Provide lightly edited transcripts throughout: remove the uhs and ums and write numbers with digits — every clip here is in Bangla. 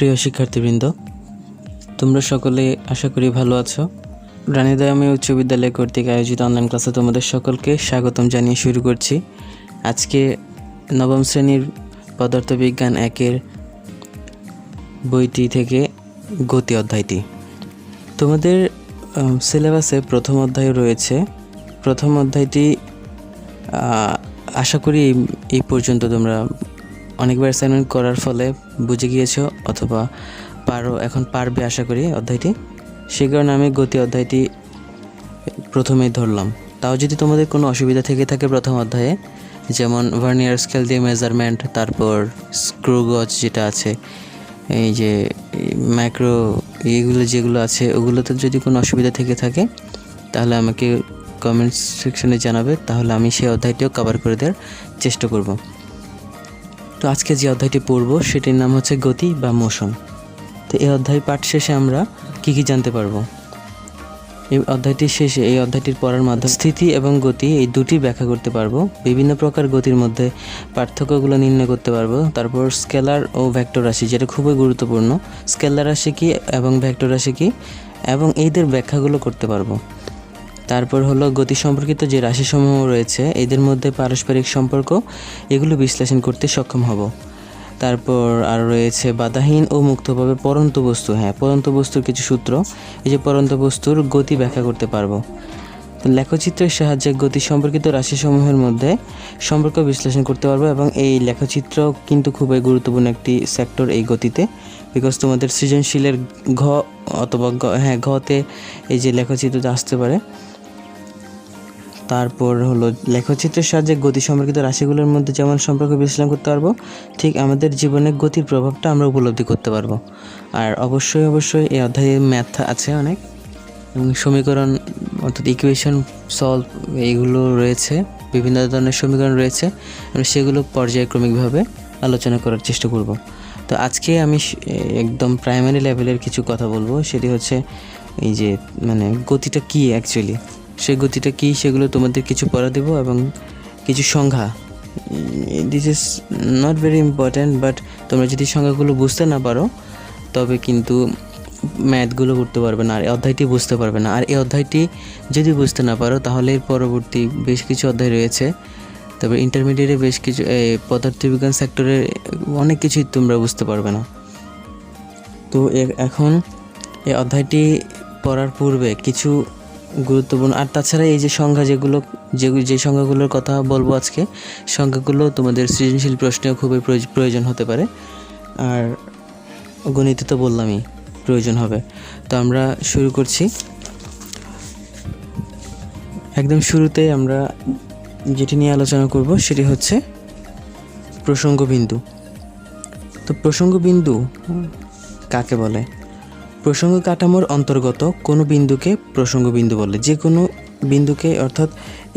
প্রিয় শিক্ষার্থীবৃন্দ, তোমরা সকলে আশা করি ভালো আছো। রানীদয়ামী উচ্চ বিদ্যালয় কর্তৃক আয়োজিত অনলাইন ক্লাসে তোমাদের সকলকে স্বাগতম জানিয়ে শুরু করছি। আজকে নবম শ্রেণীর পদার্থবিজ্ঞান 1-এর বইটি থেকে গতি অধ্যায়টি। তোমাদের সিলেবাসে প্রথম অধ্যায় রয়েছে। প্রথম অধ্যায়টি আশা করি এই পর্যন্ত তোমরা অনেকবার অ্যাসাইনমেন্ট করার ফলে বুঝে গিয়েছো অথবা এখন পারবে আশা করি অধ্যায়টি। সেই কারণে আমি গতি অধ্যায়টি প্রথমেই ধরলাম। তাও যদি তোমাদের কোনো অসুবিধা থেকে থাকে প্রথম অধ্যায়ে, যেমন ভার্নিয়ার স্কেল দিয়ে মেজারমেন্ট, তারপর স্ক্রু গজ যেটা আছে, এই যে ম্যাক্রো এইগুলো যেগুলো আছে, ওগুলোতে যদি কোনো অসুবিধা থেকে থাকে তাহলে আমাকে কমেন্ট সেকশনে জানাবে, তাহলে আমি সেই অধ্যায়টিও কভার করে দেওয়ার চেষ্টা করব। তো আজকে যে অধ্যায়টি পড়ব সেটির নাম হচ্ছে গতি বা মোশন। তো এই অধ্যায় পাঠ শেষে আমরা কী জানতে পারবো? এই অধ্যায়টির শেষে এই অধ্যায়টির পড়ার মাধ্যমে স্থিতি এবং গতি এই দুটি ব্যাখ্যা করতে পারবো, বিভিন্ন প্রকার গতির মধ্যে পার্থক্যগুলো নির্ণয় করতে পারবো, তারপর স্কেলার ও ভেক্টর রাশি, যেটা খুবই গুরুত্বপূর্ণ, স্কেলার রাশি কী এবং ভেক্টর রাশি কী, এবং এইদের ব্যাখ্যাগুলো করতে পারবো। তারপর হলো গতি সম্পর্কিত যে রাশিসমূহ রয়েছে এদের মধ্যে পারস্পরিক সম্পর্ক, এগুলো বিশ্লেষণ করতে সক্ষম হব। তারপর আর রয়েছে বাধাহীন ও মুক্তভাবে পরন্ত বস্তু। পরন্ত বস্তুর কিছু সূত্র, এই যে পরন্ত বস্তুর গতি ব্যাখ্যা করতে পারবো। তো লেখচিত্রের সাহায্যে গতি সম্পর্কিত রাশিসমূহের মধ্যে সম্পর্ক বিশ্লেষণ করতে পারবো, এবং এই লেখচিত্র কিন্তু খুবই গুরুত্বপূর্ণ একটি সেক্টর এই গতিতে, বিকজ তোমাদের সৃজনশীলের ঘ অথবা ঘতে এই যে লেখচিত্রটা আসতে পারে। তারপর হলো লেখচিত্রের সাহায্যে গতি সম্পর্কিত রাশিগুলোর মধ্যে যেমন সম্পর্ক বিশ্লেষণ করতে পারবো, ঠিক আমাদের জীবনে গতির প্রভাবটা আমরা উপলব্ধি করতে পারবো। আর অবশ্যই এই অধ্যায়ে ম্যাথ আছে অনেক, এবং সমীকরণ অর্থাৎ ইকুয়েশন সলভ এইগুলো রয়েছে, বিভিন্ন ধরনের সমীকরণ রয়েছে, আমরা সেগুলো পর্যায়ক্রমিকভাবে আলোচনা করার চেষ্টা করব। তো আজকে আমি একদম প্রাইমারি লেভেলের কিছু কথা বলবো, সেটি হচ্ছে এই যে গতিটা কী অ্যাকচুয়ালি, সেই গতিটা কী সেগুলো তোমাদের কিছু পড়া দেবো, এবং কিছু সংজ্ঞা। This is not very important, but তোমরা যদি সংজ্ঞাগুলো বুঝতে না পারো তবে কিন্তু ম্যাথগুলো করতে পারবে না, আর এই অধ্যায়টি বুঝতে পারবে না। আর এই অধ্যায়টি যদি বুঝতে না পারো তাহলে এর পরবর্তী বেশ কিছু অধ্যায় রয়েছে, তবে ইন্টারমিডিয়েটে বেশ কিছু পদার্থবিজ্ঞান সেক্টরে অনেক কিছুই তোমরা বুঝতে পারবে না। তো এখন এই অধ্যায়টি পড়ার পূর্বে কিছু গুরুত্বপূর্ণ, আর তাছাড়া এই যে সংজ্ঞা যে সংজ্ঞাগুলোর কথা বলবো আজকে, সংজ্ঞাগুলো তোমাদের সৃজনশীল প্রশ্নেও খুবই প্রয়োজন হতে পারে, আর গণিতে তো বললামই প্রয়োজন হবে। তো আমরা শুরু করছি। একদম শুরুতে আমরা যেটি নিয়ে আলোচনা করব সেটি হচ্ছে প্রসঙ্গ বিন্দু। তো প্রসঙ্গ বিন্দু কাকে বলে? প্রসঙ্গ কাঠামোর অন্তর্গত কোনো বিন্দুকে প্রসঙ্গ বিন্দু বলে। যে কোনো বিন্দুকে, অর্থাৎ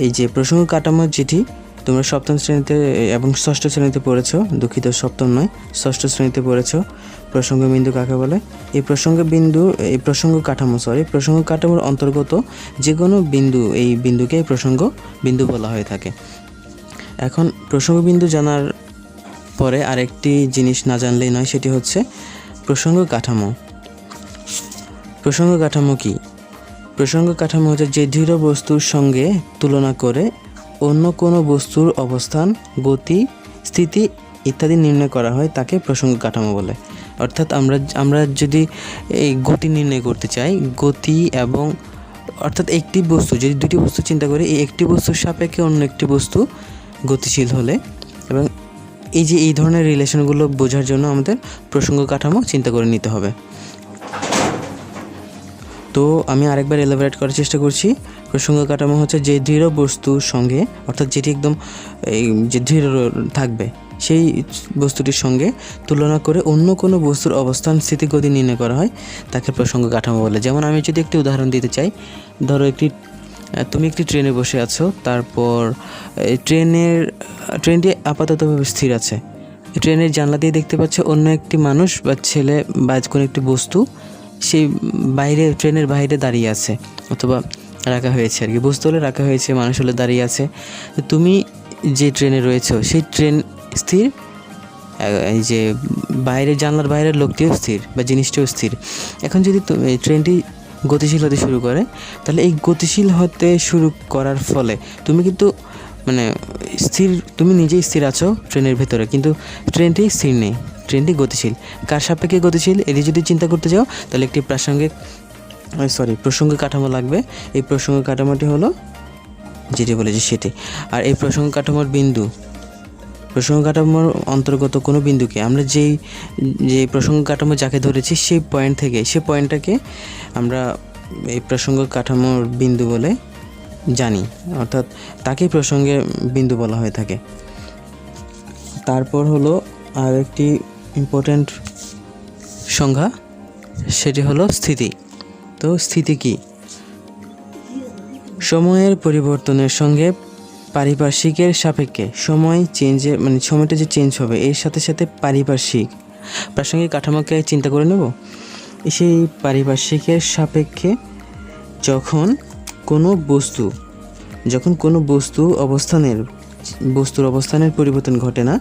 এই যে প্রসঙ্গ কাঠামো যেটি তোমরা সপ্তম শ্রেণীতে এবং ষষ্ঠ শ্রেণীতে পড়েছো, দুঃখিত সপ্তম নয় ষষ্ঠ শ্রেণীতে পড়েছো, প্রসঙ্গ বিন্দু কাকে বলে? এই প্রসঙ্গ কাঠামোর অন্তর্গত যে কোনো বিন্দু, এই বিন্দুকে প্রসঙ্গ বিন্দু বলা হয়ে থাকে। এখন প্রসঙ্গ বিন্দু জানার পরে আরেকটি জিনিস না জানলেই নয়, সেটি হচ্ছে প্রসঙ্গ কাঠামো। প্রসঙ্গ কাঠামো কি? প্রসঙ্গ কাঠামো হচ্ছে যে দৃঢ় বস্তুর সঙ্গে তুলনা করে অন্য কোনো বস্তুর অবস্থান, গতি, স্থিতি ইত্যাদি নির্ণয় করা হয়, তাকে প্রসঙ্গ কাঠামো বলে। অর্থাৎ আমরা যদি এই গতি নির্ণয় করতে চাই, গতি এবং অর্থাৎ একটি বস্তু, যদি দুটি বস্তু চিন্তা করি, এই একটি বস্তুর সাপেক্ষে অন্য একটি বস্তু গতিশীল হলে, এবং এই ধরনের রিলেশনগুলো বোঝার জন্য আমাদের প্রসঙ্গ কাঠামো চিন্তা করে নিতে হবে। তো আমি আরেকবার এলাবোরেট করার চেষ্টা করছি। প্রসঙ্গ কাঠামো হচ্ছে যে দৃঢ় বস্তুর সঙ্গে, অর্থাৎ যেটি একদম যে দৃঢ় থাকবে, সেই বস্তুটির সঙ্গে তুলনা করে অন্য কোনো বস্তুর অবস্থান, স্থিতি, গতি নির্ণয় করা হয়, তাকে প্রসঙ্গ কাঠামো বলে। যেমন আমি যদি একটি উদাহরণ দিতে চাই, ধরো তুমি একটি ট্রেনে বসে আছো, তারপর ট্রেনটি আপাততভাবে স্থির আছে, ট্রেনের জানলা দিয়ে দেখতে পাচ্ছ অন্য একটি মানুষ বা ছেলে বা কোনো একটি বস্তু সেই ট্রেনের বাইরে দাঁড়িয়ে আছে, অথবা রাখা হয়েছে আর কি, বস্তু হলে রাখা হয়েছে, মানুষ হলে দাঁড়িয়ে আছে। তুমি যে ট্রেনে রয়েছো সেই ট্রেন স্থির এই যে বাইরে জানলার বাইরের লোকটিও স্থির বা জিনিসটিও স্থির। এখন যদি ট্রেনটি গতিশীল হতে শুরু করে, তাহলে এই গতিশীল হতে শুরু করার ফলে তুমি কিন্তু মানে স্থির, তুমি নিজেই স্থির আছো ট্রেনের ভেতরে, কিন্তু ট্রেনটি স্থির নেই, ট্রেনটি গতিশীল। কার সাপেক্ষে গতিশীল এটি যদি চিন্তা করতে যাও, তাহলে একটি প্রসঙ্গ কাঠামো লাগবে। এই প্রসঙ্গ কাঠামোটি হলো যেটি বলেছি সেটি। আর এই প্রসঙ্গ কাঠামোর অন্তর্গত কোনো বিন্দুকে আমরা যে প্রসঙ্গ কাঠামো যাকে ধরেছি সেই পয়েন্টটাকে আমরা এই প্রসঙ্গ কাঠামোর বিন্দু বলে জানি, অর্থাৎ তাকেই প্রসঙ্গের বিন্দু বলা হয়ে থাকে। তারপর হলো আর একটি ইম্পর্ট্যান্ট সংজ্ঞা, সেটি হলো স্থিতি। তো স্থিতি কি? সময়ের পরিবর্তনের সঙ্গে পারিপার্শ্বিকের সাপেক্ষে সময়টা যে চেঞ্জ হবে, এর সাথে সাথে প্রাসঙ্গিক কাঠামোকে চিন্তা করে নেব। সেই পারিপার্শ্বিকের সাপেক্ষে যখন কোনো বস্তুর অবস্থানের পরিবর্তন ঘটে না,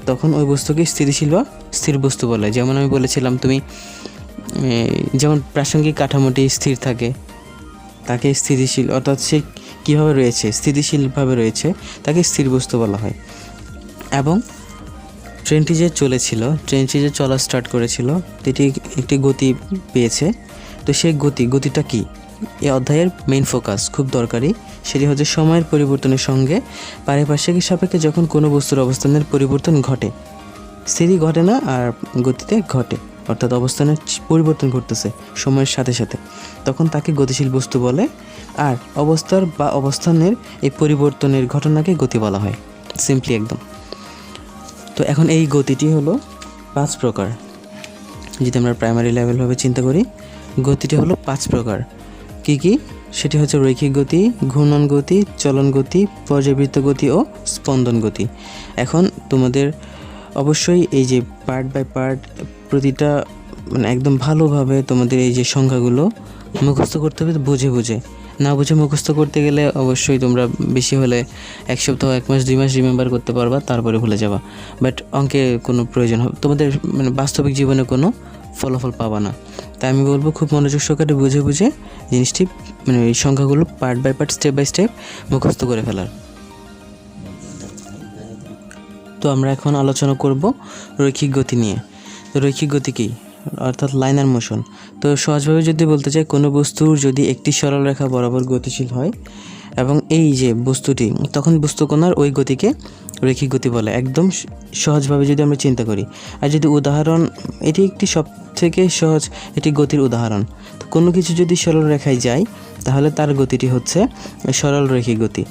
তখন ওই বস্তুকে স্থিতিশীল বা স্থির বস্তু বলে। যেমন আমি বলেছিলাম, যেমন প্রাসঙ্গিক কাঠামোটি স্থির থাকে, তাকে স্থিতিশীল, অর্থাৎ সে কীভাবে রয়েছে, স্থিতিশীলভাবে রয়েছে, তাকে স্থির বস্তু বলা হয়। এবং ট্রেনটি যে চলা স্টার্ট করেছিল, এটি একটি গতি পেয়েছে। তো সেই গতিটা কি? এই অধ্যায়ের মেইন ফোকাস, খুব দরকারি, সেটি হচ্ছে সময়ের পরিবর্তনের সঙ্গে পারিপার্শ্বিকের সাপেক্ষে যখন কোনো বস্তুর অবস্থানের পরিবর্তন ঘটে, স্থিতি ঘটে না আর গতিতে ঘটে, অর্থাৎ অবস্থানের পরিবর্তন ঘটতেছে সময়ের সাথে সাথে, তখন তাকে গতিশীল বস্তু বলে। আর অবস্থানের এই পরিবর্তনের ঘটনাকে গতি বলা হয়, সিম্পলি একদম। তো এখন এই গতিটি হলো 5 প্রকার। যদি আমরা প্রাইমারি লেভেলভাবে চিন্তা করি, গতিটি হলো 5 প্রকার। কি? সেটি হচ্ছে রৈখিক গতি, ঘূর্ণন গতি, চলন গতি, পর্যাবৃত্ত গতি ও স্পন্দন গতি। এখন তোমাদের অবশ্যই এই যে পার্ট বাই পার্ট প্রতিটা একদম ভালোভাবে তোমাদের এই যে সংখ্যাগুলো মুখস্থ করতে হবে, বুঝে না বুঝে মুখস্থ করতে গেলে অবশ্যই তোমরা বেশি হলে 1 সপ্তাহ, 1 মাস, 2 মাস রিমেম্বার করতে পারবা, তারপরে ভুলে যাবা। বাট অঙ্কে কোনো প্রয়োজন হবে, তোমাদের বাস্তবিক জীবনে কোনো ফলাফল পাবা না। তাই আমি বলবো খুব মনোযোগ সহকারে বুঝে জিনিসটি এই সংখ্যাগুলো part by part, step by step মুখস্থ করে ফেলার। তো আমরা এখন আলোচনা করব রৈখিক গতি নিয়ে। তো রৈখিক গতি কী? অর্থাৎ লাইনার মোশন। তো সহজভাবে যদি বলতে চাই, কোনো বস্তুর যদি একটি সরল রেখা বরাবর গতিশীল হয় এবং এই যে বস্তুটি, তখন বস্তুকণার ওই গতিকে রৈখিক গতি বলে। একদম সহজভাবে যদি আমরা চিন্তা করি, আর যদি উদাহরণ, এটি একটি সবথেকে সহজ এটি গতির উদাহরণ। তো কোনো কিছু যদি সরল রেখায় যায়, তাহলে তার গতিটি হচ্ছে সরল রৈখিক গতি।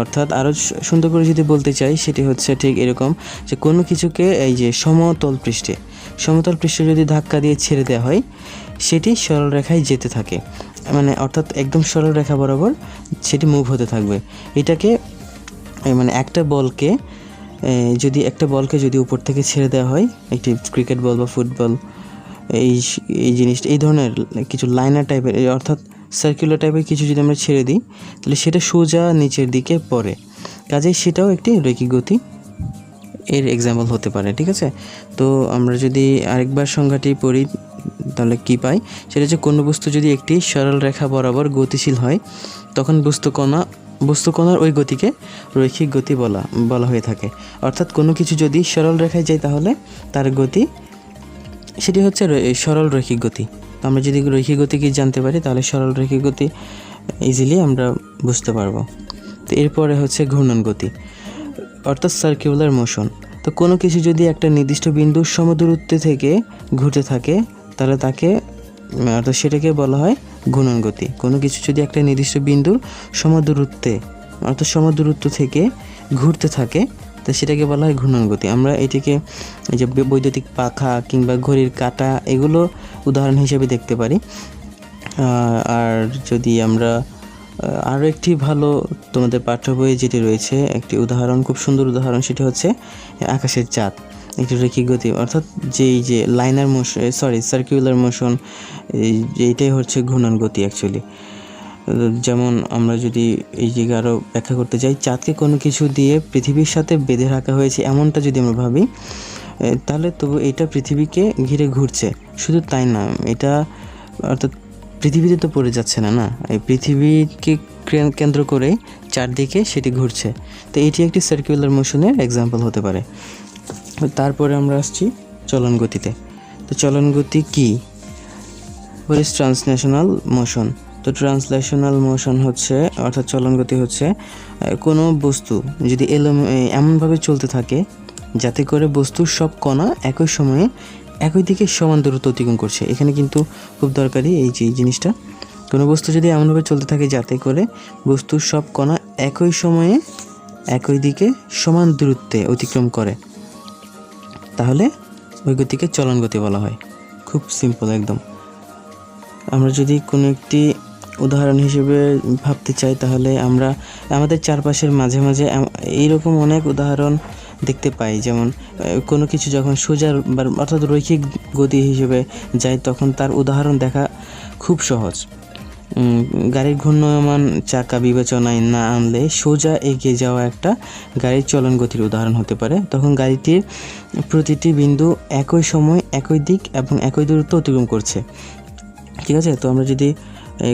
অর্থাৎ আরও সুন্দর করে যদি বলতে চাই, সেটি হচ্ছে ঠিক এরকম যে কোনো কিছুকে এই যে সমতল পৃষ্ঠে যদি ধাক্কা দিয়ে ছেড়ে দেওয়া হয়, সেটি সরল রেখায় যেতে থাকে, অর্থাৎ একদম সরল রেখা বরাবর সেটি মুভ হতে থাকবে। এটাকে একটা বলকে যদি উপর থেকে ছেড়ে দেওয়া হয়, একটি ক্রিকেট বল বা ফুটবল, এই জিনিসটা, এই ধরনের কিছু লাইনার টাইপের, অর্থাৎ সার্কুলার টাইপের কিছু যদি আমরা ছেড়ে দিই, তাহলে সেটা সোজা নিচের দিকে পড়ে, কাজেই সেটাও একটি রৈখিক গতি এর এক্সাম্পল হতে পারে। ঠিক আছে, তো আমরা যদি আরেকবার সংজ্ঞাটি পড়ি, তাহলে কি পাই? সেটা হচ্ছে কোনো বস্তু যদি একটি সরল রেখা বরাবর গতিশীল হয়, তখন বস্তুকণার ওই গতিকে রৈখিক গতি বলা হয়ে থাকে। অর্থাৎ কোনো কিছু যদি সরল রেখায় যায়, তাহলে তার গতি সেটি হচ্ছে সরল রৈখিক গতি। তো আমরা যদি রৈখিক গতি কি জানতে পারি, তাহলে সরল রৈখিক গতি ইজিলি আমরা বুঝতে পারবো। তো এরপরে হচ্ছে ঘূর্ণন গতি, অর্থাৎ সার্কুলার মোশন। তো কোনো কিছু যদি একটা নির্দিষ্ট বিন্দুর সমদূরত্বে থেকে ঘুরতে থাকে, তাহলে অর্থাৎ সেটাকে বলা হয় ঘূর্ণন গতি। কোনো কিছু যদি একটা নির্দিষ্ট বিন্দুর সমদূরত্ব থেকে ঘুরতে থাকে, তো সেটাকে বলা হয় ঘূর্ণন গতি। আমরা এটিকে এই যে বৈদ্যুতিক পাখা কিংবা ঘড়ির কাঁটা, এগুলো উদাহরণ হিসেবে দেখতে পারি। আর যদি আমরা আরও একটি ভালো তোমাদের পাঠ্য বইয়ে যেটি রয়েছে, একটি উদাহরণ, খুব সুন্দর উদাহরণ, সেটি হচ্ছে আকাশের চাঁদ, একটি রৈখিক গতি। অর্থাৎ যে সার্কুলার মোশন, এইটাই হচ্ছে ঘূর্ণন গতি অ্যাকচুয়ালি। যেমন আমরা যদি এই জায়গায় আরও ব্যাখ্যা করতে চাই, চাঁদকে কোনো কিছু দিয়ে পৃথিবীর সাথে বেঁধে রাখা হয়েছে, এমনটা যদি আমরা ভাবি, তাহলে তবু এটা পৃথিবীকে ঘিরে ঘুরছে। শুধু তাই না, এটা অর্থাৎ পৃথিবীতে তো পড়ে যাচ্ছে না, না, এই পৃথিবীকে কেন্দ্র করে চারদিকে সেটি ঘুরছে। তো এটি একটি সার্কুলার মোশনের এক্সাম্পল হতে পারে। তারপরে আমরা আসছি চলন গতিতে। তো চলন গতি কী? What is translational motion? তো ট্রান্সলেশনাল মোশন হচ্ছে, অর্থাৎ চলন গতি হচ্ছে কোনো বস্তু যদি এমনভাবে চলতে থাকে যাতে করে বস্তুর সব কণা একই সময়ে একই দিকে সমান দূরত্ব অতিক্রম করছে। এখানে কিন্তু খুব দরকারি এই যে জিনিসটা, কোনো বস্তু যদি এমনভাবে চলতে থাকে যাতে করে বস্তুর সব কণা একই সময়ে একই দিকে সমান দূরত্বে অতিক্রম করে, তাহলে ওই গতিকে চলন গতি বলা হয়। খুব সিম্পল একদম। আমরা যদি কোনো একটি উদাহরণ হিসেবে ভাবতে চাই, তাহলে আমরা আমাদের চারপাশের মাঝে মাঝে এইরকম অনেক উদাহরণ দেখতে পাই। যেমন কোনো কিছু যখন সোজা অর্থাৎ রৈখিক গতি হিসেবে যায়, তখন তার উদাহরণ দেখা খুব সহজ। গাড়ির ঘূর্ণায়মান চাকা বিবেচনায় না আনলে সোজা এগিয়ে যাওয়া একটা গাড়ির চলন গতির উদাহরণ হতে পারে। তখন গাড়িটির প্রতিটি বিন্দু একই সময় একই দিক এবং একই দূরত্ব অতিক্রম করছে। ঠিক আছে? তো আমরা যদি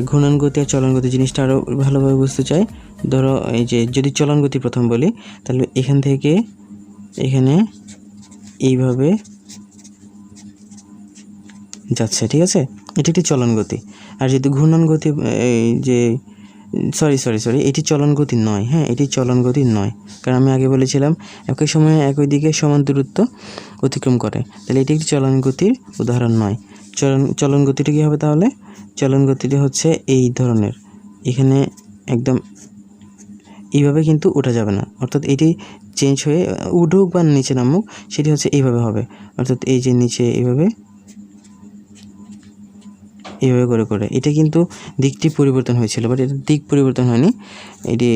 ঘূর্ণন গতি আর চলন গতি জিনিসটা আরও ভালোভাবে বুঝতে চাই, ধরো এই যে যদি চলন গতি প্রথম বলি, তাহলে এখান থেকে এখানে এইভাবে যাচ্ছে। ঠিক আছে? এটি একটি চলন গতি। আর যদি ঘূর্ণন গতি, এই যে সরি এটি চলন গতি নয়। হ্যাঁ, এটি চলন গতি নয়, কারণ আমি আগে বলেছিলাম একই সময়ে একই দিকে সমান দূরত্ব অতিক্রম করে, তাহলে এটি একটি চলন গতির উদাহরণ নয়। চলন গতিটি কী হবে তাহলে? চলন গতিটি হচ্ছে এই ধরনের, এখানে একদম এইভাবে কিন্তু ওঠা যাবে না, অর্থাৎ এটি চেঞ্জ হয়ে উঠুক বা নিচে নামুক সেটি হচ্ছে এইভাবে হবে। অর্থাৎ এই যে নিচে এইভাবে করে এটা কিন্তু দিকটি পরিবর্তন হয়েছিল, বাট এটা দিক পরিবর্তন হয়নি, এটি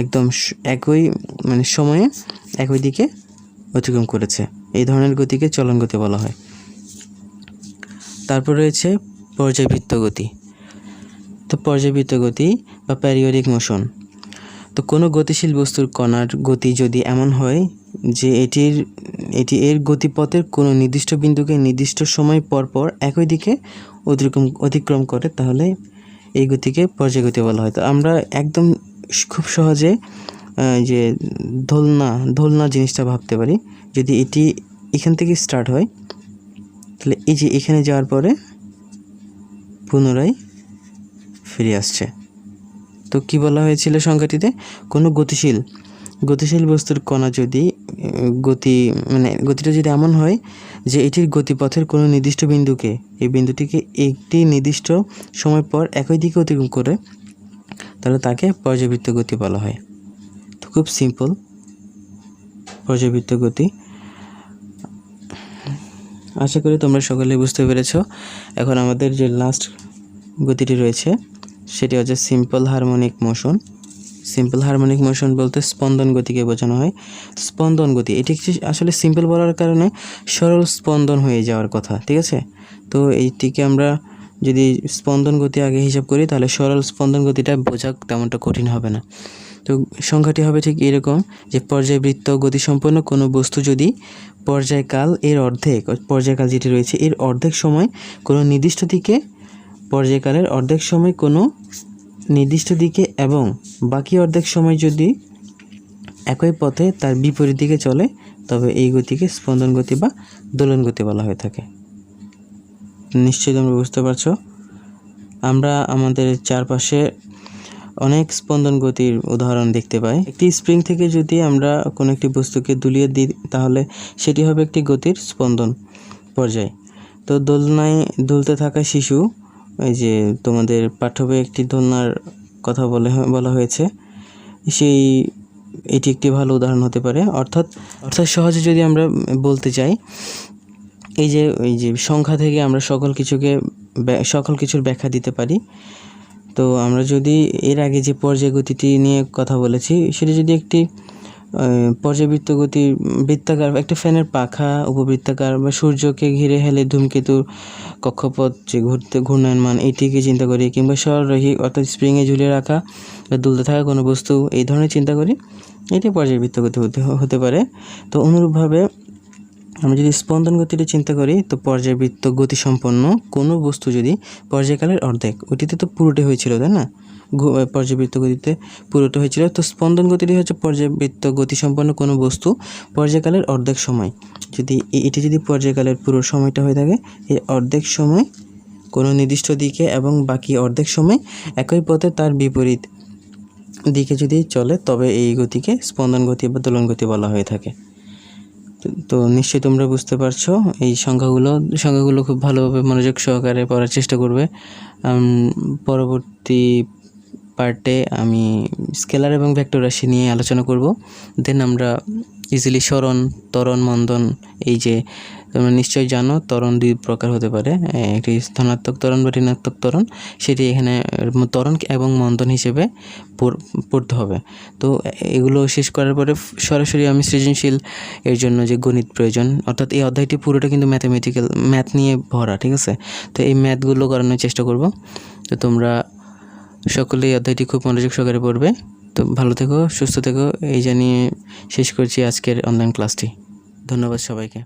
একদম একই সময়ে একই দিকে অতিক্রম করেছে। এই ধরনের গতিকে চলন গতি বলা হয়। তারপর রয়েছে পর্যায়বৃত্ত গতি। তো পর্যায়বৃত্ত গতি বা প্যারিওডিক মোশন। তো কোনো গতিশীল বস্তুর কণার গতি যদি এমন হয় যে এটি এর গতিপথের কোনো নির্দিষ্ট বিন্দুকে নির্দিষ্ট সময় পর পর একই দিকে অতিক্রম করে, তাহলে এই গতিকে পর্যায়গতি বলা হয়। তো আমরা একদম খুব সহজে যে দোলনা জিনিসটা ভাবতে পারি। যদি এটি এখান থেকে স্টার্ট হয়, তাহলে এই যে এখানে যাওয়ার পরে পুনরায় ফিরে আসছে। তো কি বলা হয়েছিল সংখ্যাটিতে? কোনো গতিশীল বস্তুর কণা যদি গতিটা যদি এমন হয় যে এটির গতিপথের কোনো নির্দিষ্ট বিন্দুকে, এই বিন্দুটিকে একটি নির্দিষ্ট সময় পর একই দিকে অতিক্রম করে, তাহলে তাকে পর্যায়বৃত্ত গতি বলা হয়। তো খুব সিম্পল পর্যায়বৃত্ত গতি। আশা করি তোমরা সকলে বুঝতে পেরেছো। এখন আমাদের যে লাস্ট গতিটি রয়েছে সেটি হচ্ছে simple harmonic motion. Simple harmonic motion বলতে স্পন্দন গতিকে বোঝানো হয়। স্পন্দন গতি এটি আসলে সিম্পল বলার কারণে সরল স্পন্দন হয়ে যাওয়ার কথা। ঠিক আছে? তো এইটিকে আমরা যদি স্পন্দন গতি আগে হিসাব করি, তাহলে সরল স্পন্দন গতিটা বোঝা তেমনটা কঠিন হবে না। তো সংখ্যাটি হবে ঠিক এরকম যে পর্যায়বৃত্ত গতিসম্পন্ন কোনো বস্তু যদি পর্যায়কাল যেটি রয়েছে এর অর্ধেক সময় কোনো নির্দিষ্ট দিকে, পর্যায়কালের অর্ধেক সময় কোনো নির্দিষ্ট দিকে এবং বাকি অর্ধেক সময় যদি একই পথে তার বিপরীত দিকে চলে, তবে এই গতিকে স্পন্দন গতি বা দোলন গতি বলা হয়ে থাকে। নিশ্চয়ই তোমরা বুঝতে পারছো। আমরা আমাদের চারপাশে অনেক স্পন্দন গতির উদাহরণ দেখতে পাই। একটি স্প্রিং থেকে যদি আমরা কোনো একটি বস্তুকে দুলিয়ে দিই, তাহলে সেটি হবে একটি গতির স্পন্দন পর্যায়। তো দোলনায় দুলতে থাকা শিশু, এই যে তোমাদের পাঠ্যবইয়ে একটি দোলনার কথা বলা হয়েছে, এটি একটি ভালো উদাহরণ হতে পারে। অর্থাৎ সহজে যদি আমরা বলতে চাই, এই যে সংখ্যা থেকে আমরা সকল কিছুর ব্যাখ্যা দিতে পারি। তো আমরা যদি এর আগে যে পর্যায় গতিটি নিয়ে কথা বলেছি, সেটা যদি একটি পর্যায়বৃত্ত গতি, বৃত্তাকার একটা ফ্যানের পাখা, উপবৃত্তাকার বা সূর্যকে ঘিরে হেলে ধূমকেতুর কক্ষপথ যে ঘূর্ণায়মান, এটিকে চিন্তা করি, কিংবা সরলরৈখিক অর্থাৎ স্প্রিংয়ে ঝুলিয়ে রাখা বা দুলতে থাকা কোনো বস্তু, এই ধরনের চিন্তা করি, এটি পর্যায়বৃত্ত গতি হতে পারে। তো অনুরূপভাবে আমরা যদি স্পন্দন গতিটা চিন্তা করি, তো পর্যায়বৃত্ত গতিসম্পন্ন কোনো বস্তু যদি পর্যায়কালের অর্ধেক, ওইটিতে তো পুরোটাই হয়েছিল, তাই না? পর্যায়বৃত্ত গতিতে পুরোটা হয়েছিল। তো স্পন্দন গতিটি হচ্ছে পর্যায়বৃত্ত গতিসম্পন্ন কোনো বস্তু পর্যায়কালের অর্ধেক সময়। যদি এটি যদি পর্যায়কালের পুরো সময়টা হয়ে থাকে, এই অর্ধেক সময় কোনো নির্দিষ্ট দিকে এবং বাকি অর্ধেক সময় একই পথে তার বিপরীত দিকে যদি চলে, তবে এই গতিকে স্পন্দন গতি বা দোলন গতি বলা হয়ে থাকে। তো নিশ্চয়ই তোমরা বুঝতে পারছো। এই সংখ্যাগুলো খুব ভালোভাবে মনোযোগ সহকারে পড়ার চেষ্টা করবে। পরবর্তী পার্টে আমি স্কেলার এবং ভেক্টর রাশি নিয়ে আলোচনা করব। দেন আমরা ইজিলি সরণ, ত্বরণ, মন্দন, এই যে তোমরা নিশ্চয়ই জানো ত্বরণ দুই প্রকার হতে পারে, একটি ধনাত্মক ত্বরণ বা ঋণাত্মক ত্বরণ, সেটি এখানে ত্বরণ এবং মন্দন হিসেবে পড়তে হবে। তো এগুলো শেষ করার পরে সরাসরি আমি সৃজনশীল এর জন্য যে গণিত প্রয়োজন, অর্থাৎ এই অধ্যায়টি পুরোটা কিন্তু ম্যাথ নিয়ে ভরা, ঠিক আছে? তো এই ম্যাথগুলো করানোর চেষ্টা করব। তো তোমরা সকলেই অধ্যায়টি খুব মনোযোগ সহকারে পড়বে। তো ভালো থেকো, সুস্থ থেকো, এই জানিয়ে শেষ করছি আজকের অনলাইন ক্লাসটি। ধন্যবাদ সবাইকে।